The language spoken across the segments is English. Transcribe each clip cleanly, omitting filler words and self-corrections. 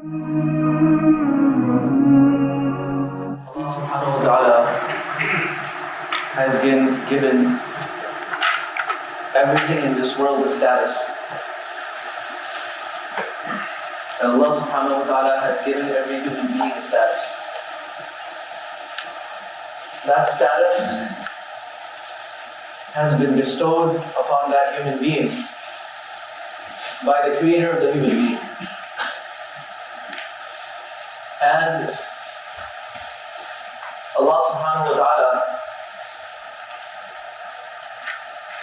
Allah subhanahu wa ta'ala has been given everything in this world a status. Allah subhanahu wa ta'ala has given every human being a status. That status has been bestowed upon that human being by the creator of the human being. And Allah subhanahu wa ta'ala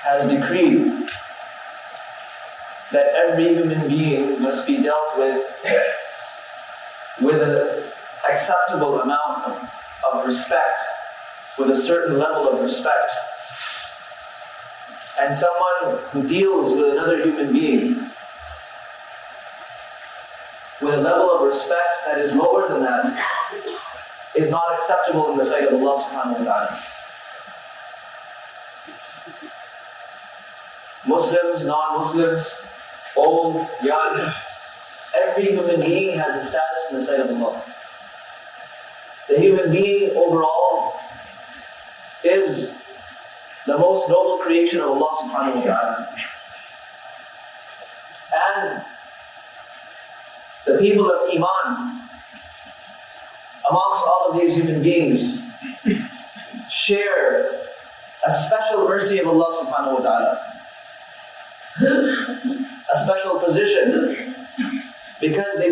has decreed that every human being must be dealt with an acceptable amount of respect, with a certain level of respect. And someone who deals with another human being with a level of respect that is lower than that is not acceptable in the sight of Allah subhanahu wa ta'ala. Muslims, non-Muslims, old, young, every human being has a status in the sight of Allah. The human being overall is the most noble creation of Allah subhanahu wa ta'ala. And the people of Iman, amongst all of these human beings, share a special mercy of Allah subhanahu wa ta'ala, a special position, because they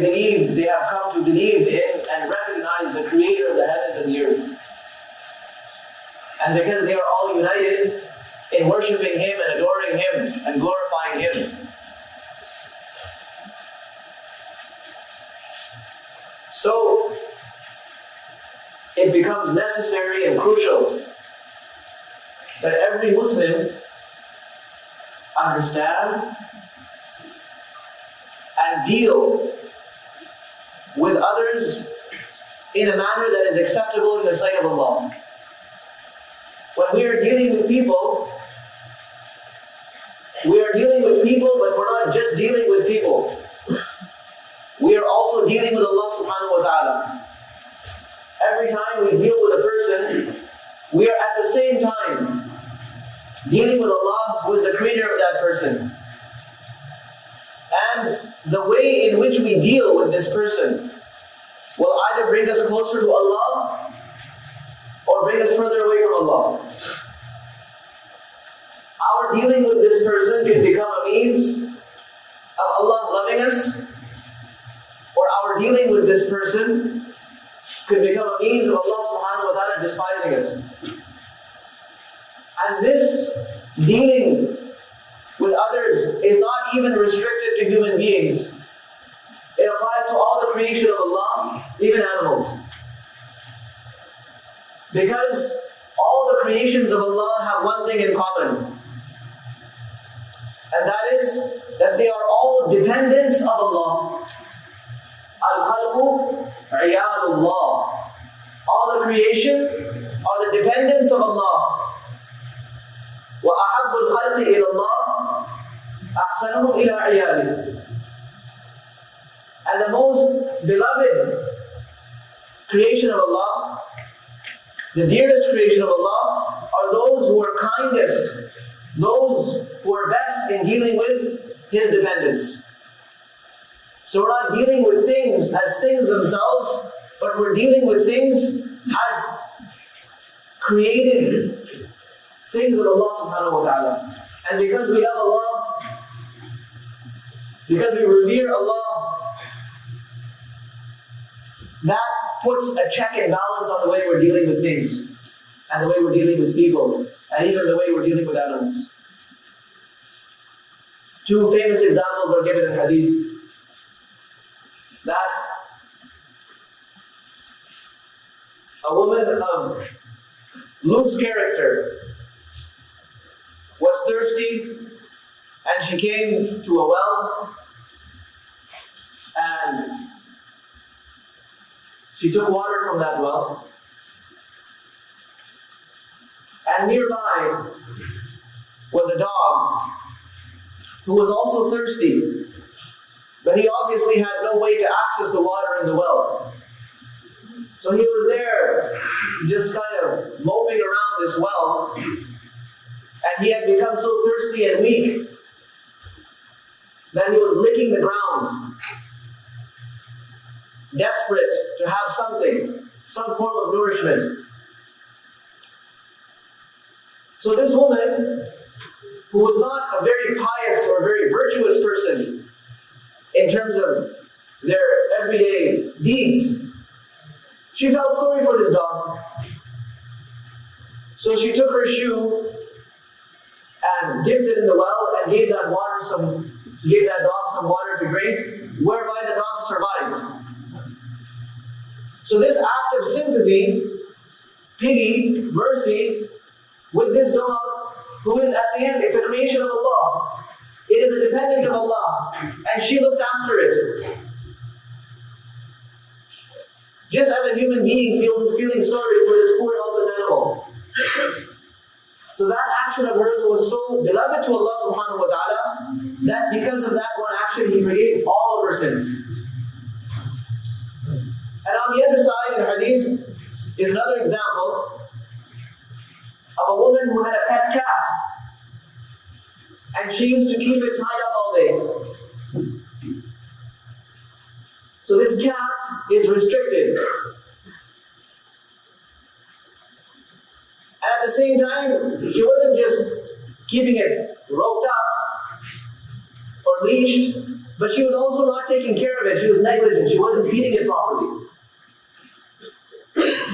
have come to believe in and recognize the creator of the heavens and the earth. And because they are all united in worshiping Him and adoring Him and glorifying Him. So, it becomes necessary and crucial that every Muslim understand and deal with others in a manner that is acceptable in the sight of Allah. When we are dealing with people, but we're not just dealing with people. We are also dealing with Allah subhanahu wa ta'ala. Every time we deal with a person, we are at the same time dealing with Allah, who is the creator of that person. And the way in which we deal with this person will either bring us closer to Allah or bring us further away from Allah. Our dealing with this person can become a means of Allah loving us, or our dealing with this person could become a means of Allah subhanahu wa ta'ala despising us. And this dealing with others is not even restricted to human beings. It applies to all the creation of Allah, even animals. Because all the creations of Allah have one thing in common. And that is that they are all dependents of Allah. Al-Khalqu Iyadullah. All the creation are the dependents of Allah. وَأَحَبُّ الْخَلْقِ إِلَى اللَّهِ أَحْسَنُهُمْ إِلَىٰ عِيَالِهِ. And the most beloved creation of Allah, the dearest creation of Allah, are those who are kindest, those who are best in dealing with His dependents. So we're not dealing with things as things themselves, but we're dealing with things as created things of Allah subhanahu wa ta'ala. And because we love Allah, because we revere Allah, that puts a check and balance on the way we're dealing with things, and the way we're dealing with people, and even the way we're dealing with animals. Two famous examples are given in Hadith. That a woman of loose character was thirsty, and she came to a well, and she took water from that well, and nearby was a dog who was also thirsty, but But he obviously had no way to access the water in the well. So he was there, just kind of moping around this well, and he had become so thirsty and weak that he was licking the ground, desperate to have something, some form of nourishment. So this woman, who was not a very pious or very virtuous person in terms of their everyday deeds, she felt sorry for this dog. So she took her shoe and dipped it in the well and gave that dog some water to drink, whereby the dog survived. So this act of sympathy, pity, mercy with this dog, who is at the end, it's a creation of Allah. It is a dependent of Allah, and she looked after it. Just as a human being feeling sorry for this poor helpless animal. So that action of hers was so beloved to Allah subhanahu wa ta'ala that because of that one action, He forgave all of her sins. And on the other side, in hadith, is another example of a woman who had a pet cat. And she used to keep it tied up all day. So this cat is restricted. And at the same time, she wasn't just keeping it roped up or leashed, but she was also not taking care of it. She was negligent. She wasn't feeding it properly.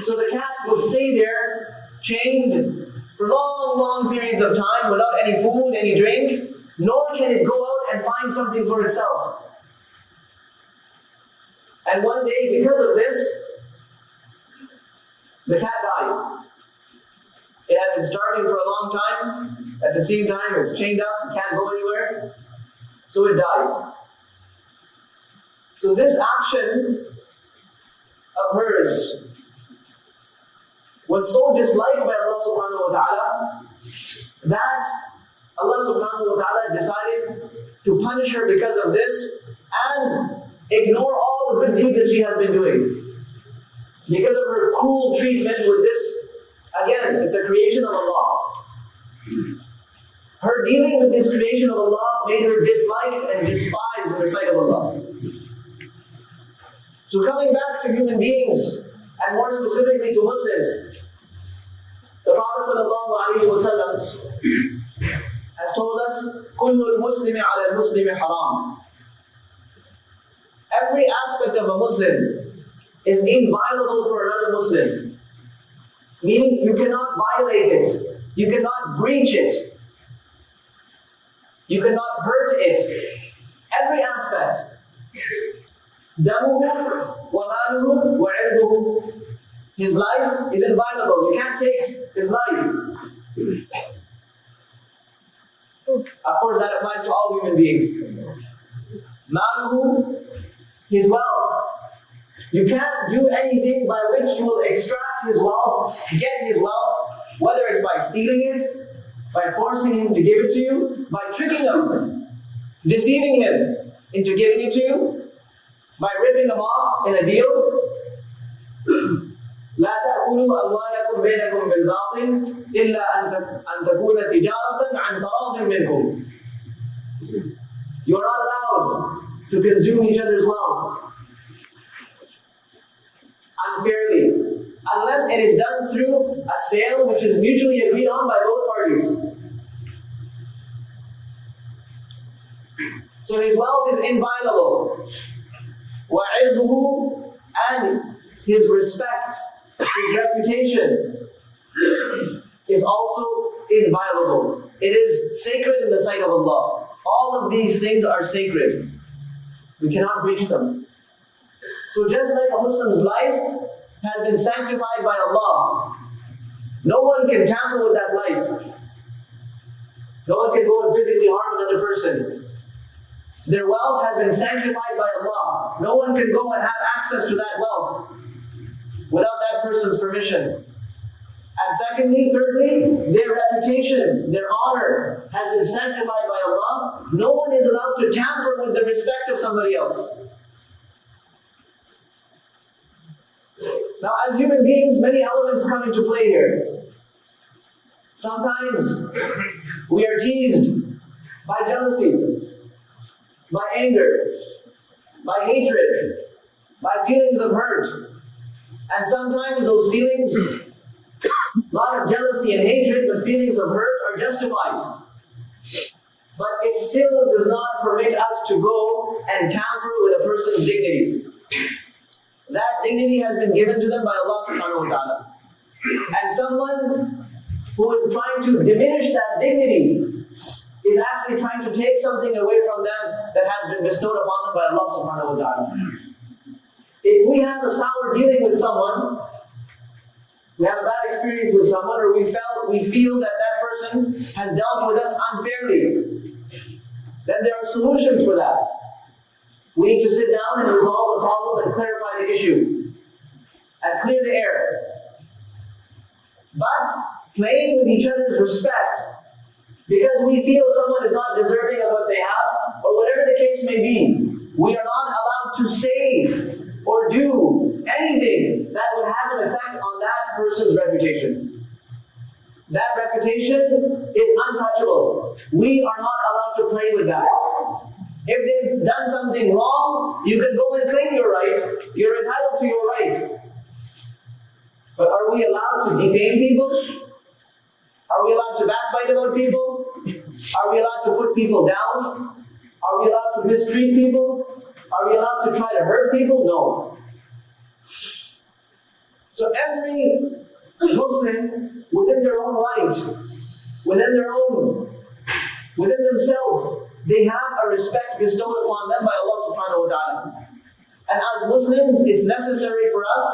So the cat would stay there, chained for long, long periods of time without any food, any drink, nor can it go out and find something for itself. And one day, because of this, the cat died. It had been starving for a long time. At the same time, it's chained up, it can't go anywhere. So it died. So this action of hers was so disliked by Allah subhanahu wa ta'ala that Allah subhanahu wa ta'ala decided to punish her because of this and ignore all the good deeds that she has been doing. Because of her cruel treatment with this, again, it's a creation of Allah. Her dealing with this creation of Allah made her disliked and despised in the sight of Allah. So coming back to human beings, and more specifically to Muslims, the Prophet ﷺ has told us, كُلُّ الْمُسْلِمِ عَلَى الْمُسْلِمِ حَرَامٌ. Every aspect of a Muslim is inviolable for another Muslim. Meaning you cannot violate it, you cannot breach it, you cannot hurt it. Every aspect. دَمُهُ وَمَالُهُ وَعِرْضُهُ. His life is inviolable. You can't take his life. Of course, that applies to all human beings. Maluhu, his wealth. You can't do anything by which you will extract his wealth, get his wealth, whether it's by stealing it, by forcing him to give it to you, by tricking him, deceiving him into giving it to you, by ripping him off in a deal. لا تأكلوا أموالكم بينكم بالباطل إلا أن تكون تجارة عن تراض منكم. You are not allowed to consume each other's wealth unfairly, unless it is done through a sale which is mutually agreed on by both parties. So his wealth is inviolable. وَعِرْضُهُ, and his respect, his reputation is also inviolable. It is sacred in the sight of Allah. All of these things are sacred. We cannot breach them. So just like a Muslim's life has been sanctified by Allah, no one can tamper with that life. No one can go and physically harm another person. Their wealth has been sanctified by Allah. No one can go and have access to that wealth without that person's permission. And secondly, thirdly, their reputation, their honor has been sanctified by Allah. No one is allowed to tamper with the respect of somebody else. Now, as human beings, many elements come into play here. Sometimes we are teased by jealousy, by anger, by hatred, by feelings of hurt. And sometimes those feelings, not of jealousy and hatred, but feelings of hurt are justified. But it still does not permit us to go and tamper with a person's dignity. That dignity has been given to them by Allah subhanahu wa ta'ala. And someone who is trying to diminish that dignity is actually trying to take something away from them that has been bestowed upon them by Allah subhanahu wa ta'ala. If we have a sour dealing with someone, we have a bad experience with someone, or we feel that that person has dealt with us unfairly, then there are solutions for that. We need to sit down and resolve the problem and clarify the issue and clear the air. But playing with each other's respect because we feel someone is not deserving of what they have, or whatever the case may be, we are not allowed to say or do anything that would have an effect on that person's reputation. That reputation is untouchable. We are not allowed to play with that. If they've done something wrong, you can go and claim your right. You're entitled to your right. But are we allowed to defame people? Are we allowed to backbite about people? Are we allowed to put people down? Are we allowed to mistreat people? Are we allowed to try to hurt people? No. So every Muslim, within their own right, within themselves, they have a respect bestowed upon them by Allah subhanahu wa ta'ala. And as Muslims, it's necessary for us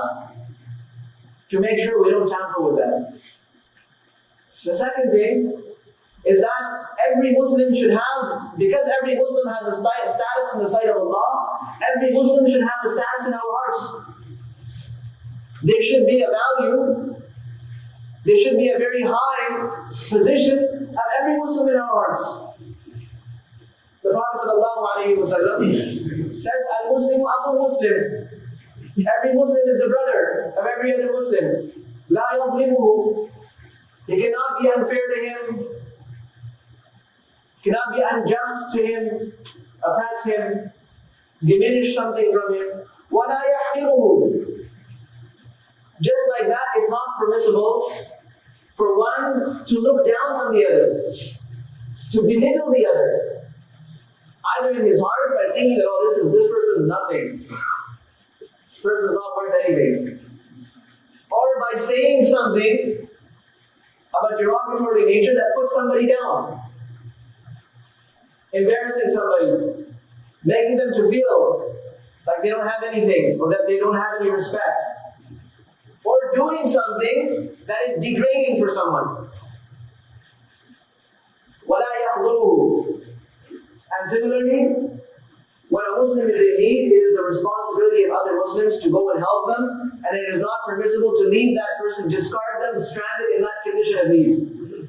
to make sure we don't tamper with them. The second thing is that every Muslim should have, because every Muslim has a status in the sight of Allah, every Muslim should have a status in our hearts. There should be a value, there should be a very high position of every Muslim in our hearts. The Prophet ﷺ says, Al-Muslimu Akhul Muslim. Every Muslim is the brother of every other Muslim. La yadlimuhu. He cannot be unfair to him, cannot be unjust to him, oppress him, diminish something from him. وَلَا يَحْقِرُهُ. Just like that, it's not permissible for one to look down on the other, to belittle the other. Either in his heart by thinking that, oh, this person is nothing. This person is not worth anything. Or by saying something of a derogatory nature that puts somebody down. Embarrassing somebody. Making them to feel like they don't have anything or that they don't have any respect. Or doing something that is degrading for someone. وَلَا يَحْضُرُهُ. And similarly, when a Muslim is in need, it is the responsibility of other Muslims to go and help them, and it is not permissible to leave that person, discard them, stranded in that condition of need.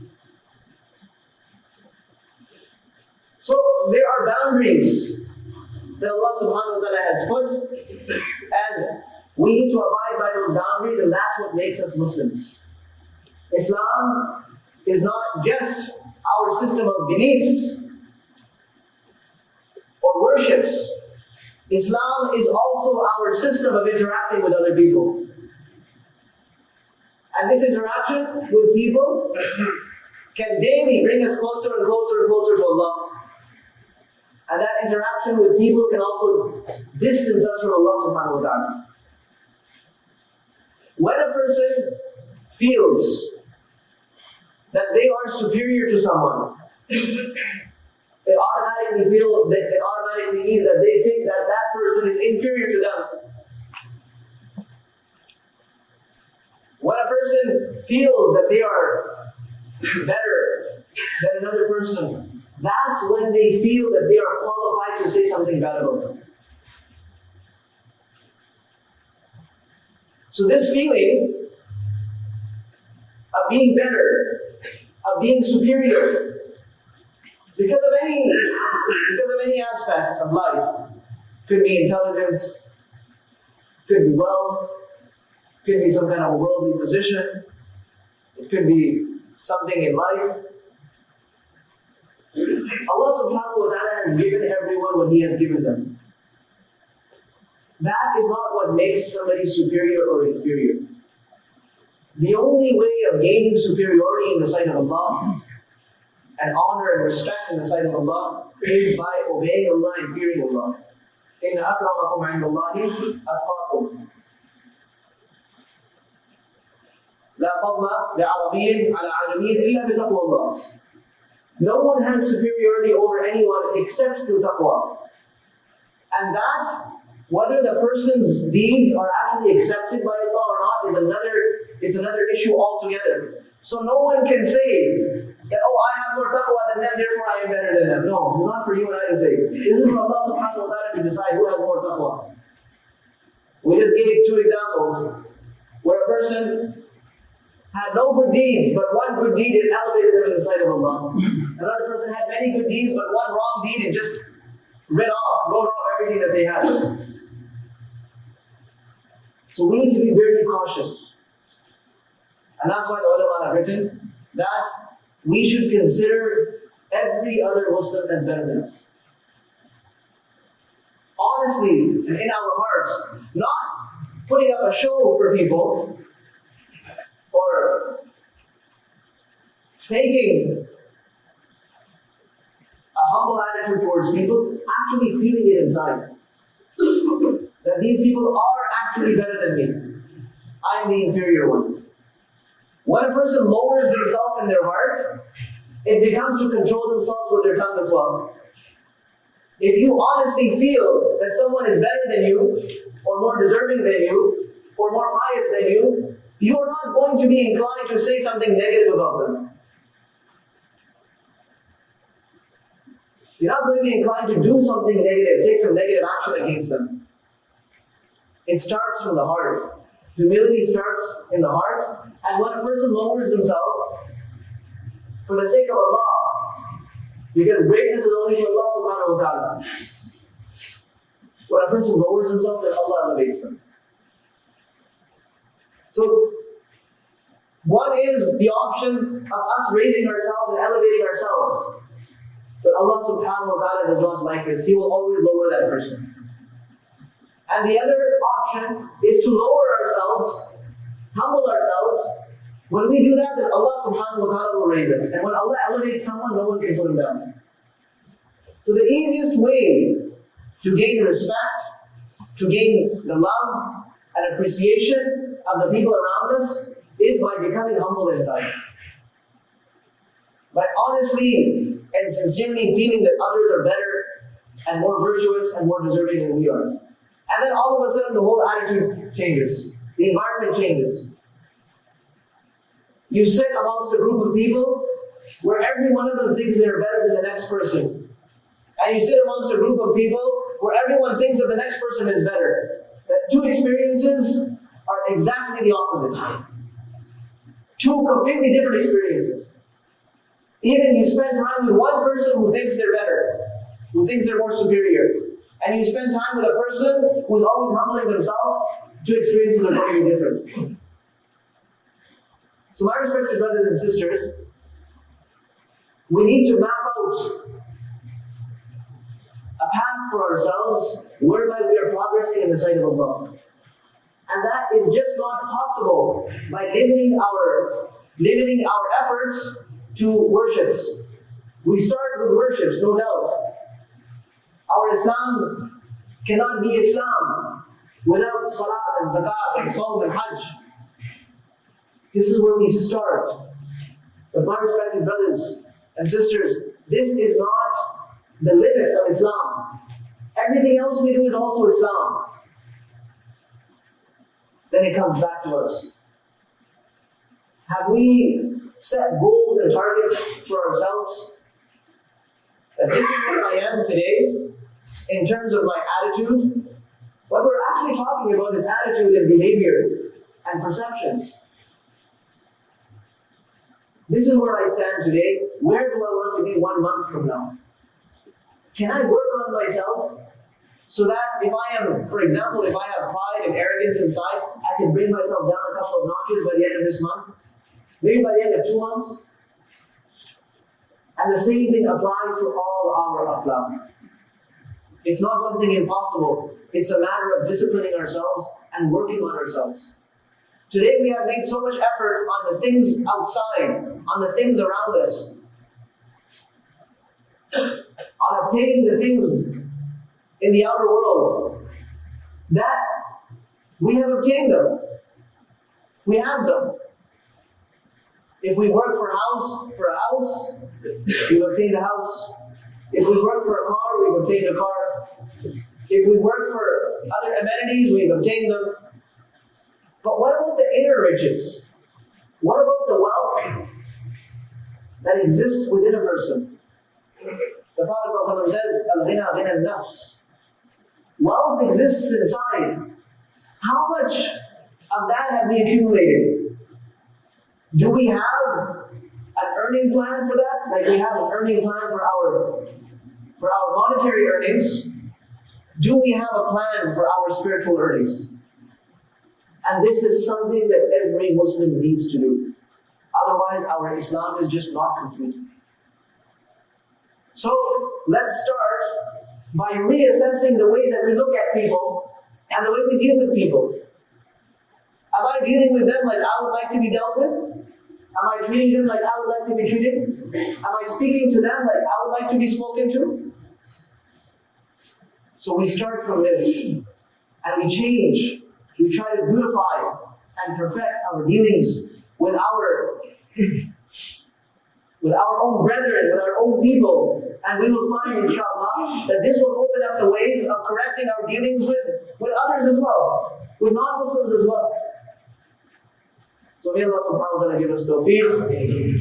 So there are boundaries that Allah subhanahu wa ta'ala has put, and we need to abide by those boundaries, and that's what makes us Muslims. Islam is not just our system of beliefs or worships. Islam is also our system of interacting with other people. And this interaction with people can daily bring us closer and closer and closer to Allah. And that interaction with people can also distance us from Allah subhanahu wa ta'ala. When a person feels that they are superior to someone, it automatically means that they think that that person is inferior to them. When a person feels that they are better than another person, that's when they feel that they are qualified to say something bad about them. So this feeling being better, of being superior, because of any aspect of life. Could be intelligence, could be wealth, could be some kind of a worldly position, it could be something in life. Allah subhanahu wa ta'ala has given everyone what He has given them. That is not what makes somebody superior or inferior. The only way of gaining superiority in the sight of Allah and honor and respect in the sight of Allah is by obeying Allah and fearing Allah. إِنَّ أَكْرَمَكُمْ عِنْدَ اللَّهِ أَتْقَاكُمْ لَا فَضْلَ لِعَرَبِيٍّ عَلَى عَجَمِيٍّ إِلَّا بِتَقْوَى اللَّهِ. No one has superiority over anyone except through taqwa. And that, whether the person's deeds are actually accepted by Allah or not, is another issue altogether. So no one can say that, oh, I have more taqwa than them, therefore I am better than them. No, it's not for you and I to say. This is for Allah subhanahu wa ta'ala to decide who has more taqwa. We just gave two examples where a person had no good deeds, but one good deed it elevated them in the sight of Allah. Another person had many good deeds, but one wrong deed it just wrote off everything that they had. So we need to be very cautious. And that's why the ulama have written that we should consider every other Muslim as better than us. Honestly, in our hearts, not putting up a show for people, or taking a humble attitude towards people, actually feeling it inside. That these people are actually better than me. I'm the inferior one. When a person lowers himself in their heart, it becomes to control themselves with their tongue as well. If you honestly feel that someone is better than you, or more deserving than you, or more pious than you, you are not going to be inclined to say something negative about them. You're not going to be inclined to do something negative, take some negative action against them. It starts from the heart. Humility starts in the heart. And when a person lowers himself for the sake of Allah, because greatness is only for Allah subhanahu wa ta'ala. When a person lowers himself, then Allah elevates them. So, one is the option of us raising ourselves and elevating ourselves. But Allah subhanahu wa ta'ala does not like this. He will always lower that person. And the other option is to lower ourselves, humble ourselves. When we do that, then Allah subhanahu wa ta'ala will raise us. And when Allah elevates someone, no one can put him down. So the easiest way to gain respect, to gain the love and appreciation of the people around us is by becoming humble inside. By honestly and sincerely feeling that others are better and more virtuous and more deserving than we are. And then all of a sudden the whole attitude changes. The environment changes. You sit amongst a group of people where every one of them thinks they're better than the next person. And you sit amongst a group of people where everyone thinks that the next person is better. That two experiences are exactly the opposite. Two completely different experiences. Even you spend time with one person who thinks they're better, who thinks they're more superior. And you spend time with a person who's always humbling themselves, two experiences are very different. So my respected brothers and sisters, we need to map out a path for ourselves whereby we are progressing in the sight of Allah. And that is just not possible by limiting our efforts to worships. We start with worships, no doubt. Our Islam cannot be Islam without Salat and Zakat and Sawm and Hajj. This is where we start. But my respected brothers and sisters, this is not the limit of Islam. Everything else we do is also Islam. Then it comes back to us. Have we set goals and targets for ourselves? That this is where I am today in terms of my attitude. What we're actually talking about is attitude and behavior and perception. This is where I stand today. Where do I want to be 1 month from now? Can I work on myself so that if I am, for example, if I have pride and arrogance inside, I can bring myself down a couple of notches by the end of this month, maybe by the end of 2 months? And the same thing applies to all our akhlaq. It's not something impossible. It's a matter of disciplining ourselves and working on ourselves. Today we have made so much effort on the things outside, on the things around us, on obtaining the things in the outer world, that we have obtained them. We have them. If we work for a house, we've obtained a house. If we work for a car, we've obtained a car. If we work for other amenities, we've obtained them. But what about the inner riches? What about the wealth that exists within a person? The Prophet ﷺ says, Al-Ghina Ghina Nafs. Wealth exists inside. How much of that have we accumulated? Do we have an earning plan for that? Like we have an earning plan for our monetary earnings. Do we have a plan for our spiritual earnings? And this is something that every Muslim needs to do. Otherwise, our Islam is just not complete. So, let's start by reassessing the way that we look at people and the way we deal with people. Am I dealing with them like I would like to be dealt with? Am I treating them like I would like to be treated? Am I speaking to them like I would like to be spoken to? So we start from this, and we change. We try to beautify and perfect our dealings with our own brethren, with our own people. And we will find, inshallah, that this will open up the ways of correcting our dealings with others as well, with non-Muslims as well. So may Allah subhanahu wa ta'ala give us tawfiq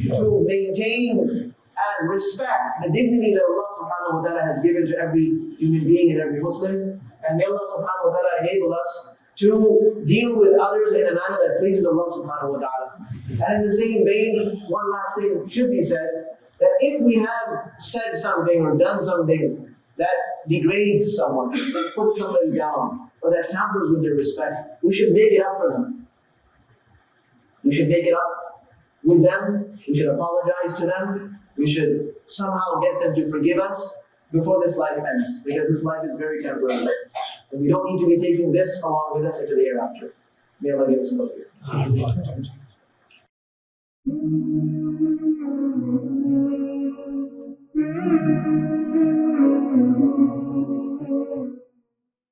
to maintain and respect the dignity that Allah subhanahu wa ta'ala has given to every human being and every Muslim. And may Allah subhanahu wa ta'ala enable us to deal with others in a manner that pleases Allah subhanahu wa ta'ala. And in the same vein, one last thing should be said, that if we have said something or done something that degrades someone, that puts somebody down, or that tampers with their respect, we should make it up for them. We should make it up with them. We should apologize to them. We should somehow get them to forgive us before this life ends, because this life is very temporary. And we don't need to be taking this along with us into the hereafter. May Allah give us tawfiq.